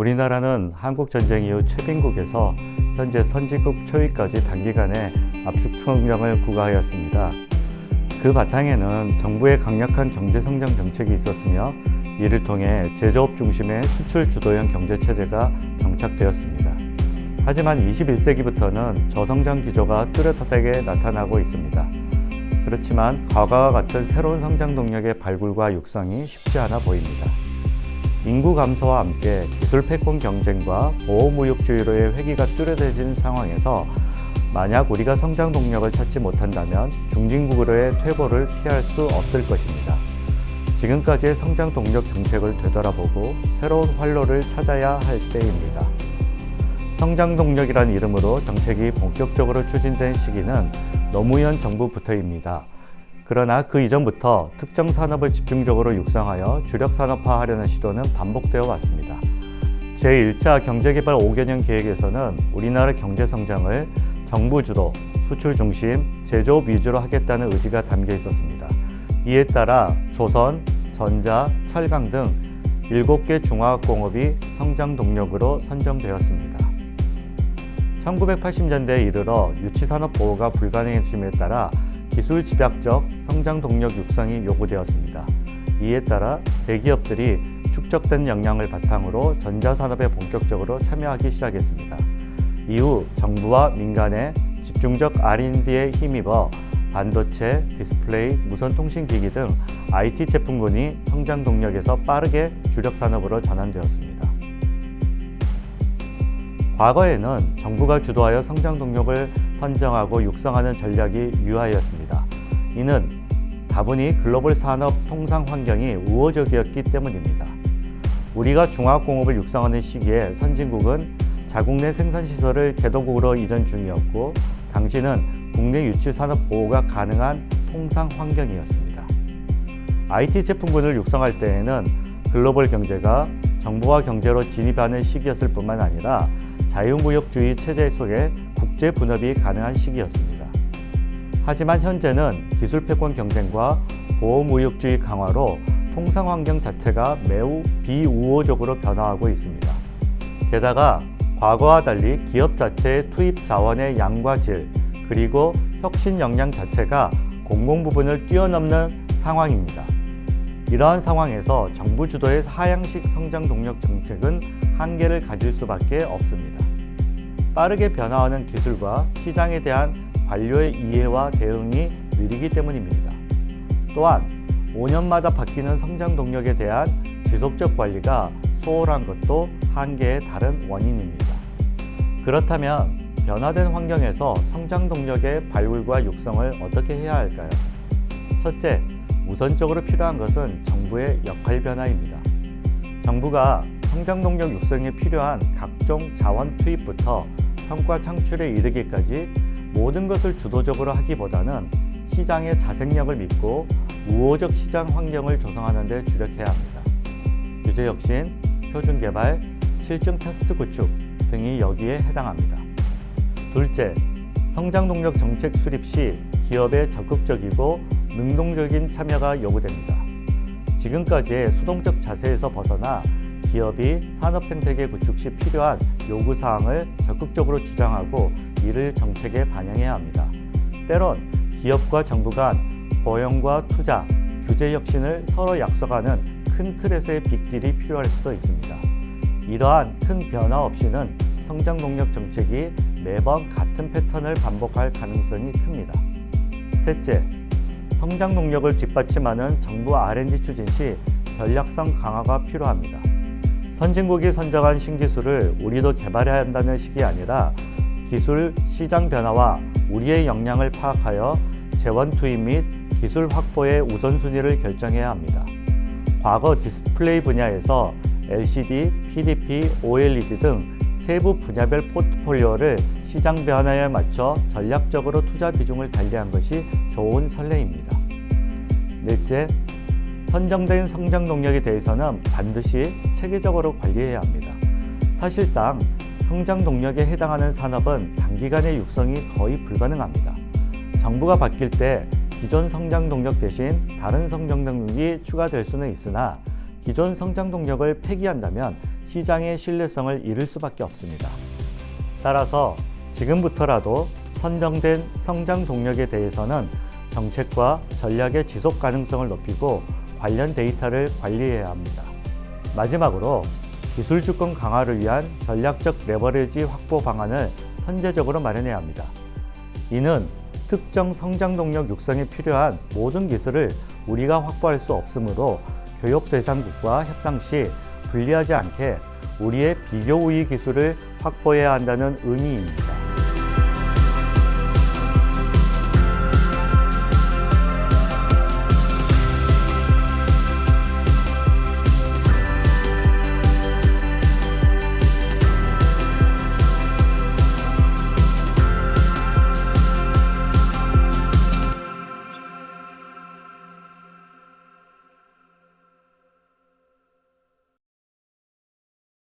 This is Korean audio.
우리나라는 한국전쟁 이후 최빈국에서 현재 선진국 초위까지 단기간에 압축 성장을 구가하였습니다. 그 바탕에는 정부의 강력한 경제성장 정책이 있었으며 이를 통해 제조업 중심의 수출 주도형 경제체제가 정착되었습니다. 하지만 21세기부터는 저성장 기조가 뚜렷하게 나타나고 있습니다. 그렇지만 과거와 같은 새로운 성장 동력의 발굴과 육성이 쉽지 않아 보입니다. 인구 감소와 함께 기술 패권 경쟁과 보호무역주의로의 회귀가 뚜렷해진 상황에서 만약 우리가 성장 동력을 찾지 못한다면 중진국으로의 퇴보를 피할 수 없을 것입니다. 지금까지의 성장 동력 정책을 되돌아보고 새로운 활로를 찾아야 할 때입니다. 성장 동력이란 이름으로 정책이 본격적으로 추진된 시기는 노무현 정부부터입니다. 그러나 그 이전부터 특정 산업을 집중적으로 육성하여 주력 산업화하려는 시도는 반복되어 왔습니다. 제1차 경제개발 5개년 계획에서는 우리나라 경제성장을 정부 주도, 수출 중심, 제조업 위주로 하겠다는 의지가 담겨 있었습니다. 이에 따라 조선, 전자, 철강 등 7개 중화학공업이 성장 동력으로 선정되었습니다. 1980년대에 이르러 유치산업 보호가 불가능해짐에 따라 기술 집약적 성장 동력 육성이 요구되었습니다. 이에 따라 대기업들이 축적된 역량을 바탕으로 전자산업에 본격적으로 참여하기 시작했습니다. 이후 정부와 민간의 집중적 R&D에 힘입어 반도체, 디스플레이, 무선통신기기 등 IT 제품군이 성장 동력에서 빠르게 주력 산업으로 전환되었습니다. 과거에는 정부가 주도하여 성장 동력을 선정하고 육성하는 전략이 유효하였습니다. 이는 다분히 글로벌 산업 통상 환경이 우호적이었기 때문입니다. 우리가 중화학공업을 육성하는 시기에 선진국은 자국 내 생산시설을 개도국으로 이전 중이었고 당시는 국내 유치 산업 보호가 가능한 통상 환경이었습니다. IT 제품군을 육성할 때에는 글로벌 경제가 정보화 경제로 진입하는 시기였을 뿐만 아니라 자유무역주의 체제 속에 국제 분업이 가능한 시기였습니다. 하지만 현재는 기술 패권 경쟁과 보호무역주의 강화로 통상 환경 자체가 매우 비우호적으로 변화하고 있습니다. 게다가 과거와 달리 기업 자체의 투입 자원의 양과 질, 그리고 혁신 역량 자체가 공공 부분을 뛰어넘는 상황입니다. 이러한 상황에서 정부 주도의 하향식 성장 동력 정책은 한계를 가질 수밖에 없습니다. 빠르게 변화하는 기술과 시장에 대한 관료의 이해와 대응이 느리기 때문입니다. 또한 5년마다 바뀌는 성장 동력에 대한 지속적 관리가 소홀한 것도 한계의 다른 원인입니다. 그렇다면 변화된 환경에서 성장 동력의 발굴과 육성을 어떻게 해야 할까요? 첫째, 우선적으로 필요한 것은 정부의 역할 변화입니다. 정부가 성장 동력 육성에 필요한 각종 자원 투입부터 성과 창출에 이르기까지 모든 것을 주도적으로 하기보다는 시장의 자생력을 믿고 우호적 시장 환경을 조성하는 데 주력해야 합니다. 규제 혁신, 표준 개발, 실증 테스트 구축 등이 여기에 해당합니다. 둘째, 성장 동력 정책 수립 시 기업의 적극적이고 능동적인 참여가 요구됩니다. 지금까지의 수동적 자세에서 벗어나 기업이 산업 생태계 구축 시 필요한 요구사항을 적극적으로 주장하고 이를 정책에 반영해야 합니다. 때론 기업과 정부 간 고용과 투자, 규제 혁신을 서로 약속하는 큰 틀에서의 빅딜이 필요할 수도 있습니다. 이러한 큰 변화 없이는 성장 동력 정책이 매번 같은 패턴을 반복할 가능성이 큽니다. 셋째, 성장 동력을 뒷받침하는 정부 R&D 추진 시 전략성 강화가 필요합니다. 선진국이 선정한 신기술을 우리도 개발해야 한다는 식이 아니라 기술 시장 변화와 우리의 역량을 파악하여 재원 투입 및 기술 확보의 우선순위를 결정해야 합니다. 과거 디스플레이 분야에서 LCD, PDP, OLED 등 세부 분야별 포트폴리오를 시장 변화에 맞춰 전략적으로 투자 비중을 달리한 것이 좋은 선례입니다. 넷째, 선정된 성장 동력에 대해서는 반드시 체계적으로 관리해야 합니다. 사실상 성장 동력에 해당하는 산업은 단기간의 육성이 거의 불가능합니다. 정부가 바뀔 때 기존 성장 동력 대신 다른 성장 동력이 추가될 수는 있으나 기존 성장 동력을 폐기한다면 시장의 신뢰성을 잃을 수밖에 없습니다. 따라서 지금부터라도 선정된 성장 동력에 대해서는 정책과 전략의 지속 가능성을 높이고 관련 데이터를 관리해야 합니다. 마지막으로 기술 주권 강화를 위한 전략적 레버리지 확보 방안을 선제적으로 마련해야 합니다. 이는 특정 성장 동력 육성에 필요한 모든 기술을 우리가 확보할 수 없으므로 교육 대상국과 협상 시 불리하지 않게 우리의 비교 우위 기술을 확보해야 한다는 의미입니다.